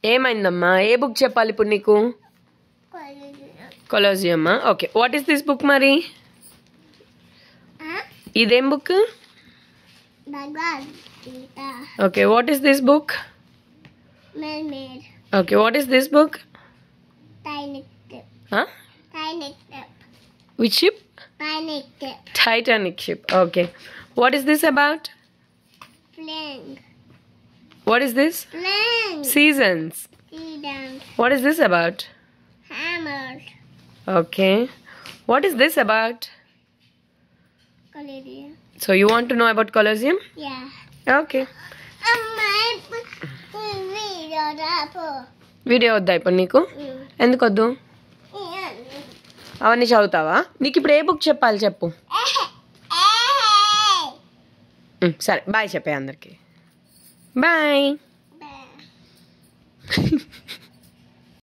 ఏమైందమ్మా? ఏ బుక్ చెప్పాలి ఇప్పుడు నీకు? కొలోజియమ్మా. Okay, what is this book మరి? ఇదేం book? Okay, what is this book? Okay, what is this book? Which ship? Titanic ship. Okay. What is this about? Plane. What is this? Plane. Seasons. What is this about? Hammer. Okay. What is this about? Colosseum. So you want to know about Colosseum? Yeah. Okay. Video. Video వద్దా ఇప్పుడు నీకు? ఎందుకు వద్దు? అవన్నీ చదువుతావా? నీకు ఇప్పుడు ఏ book చెప్పాలి చెప్పు. సరే, బాయ్ చెప్పే అందరికి. బాయ్.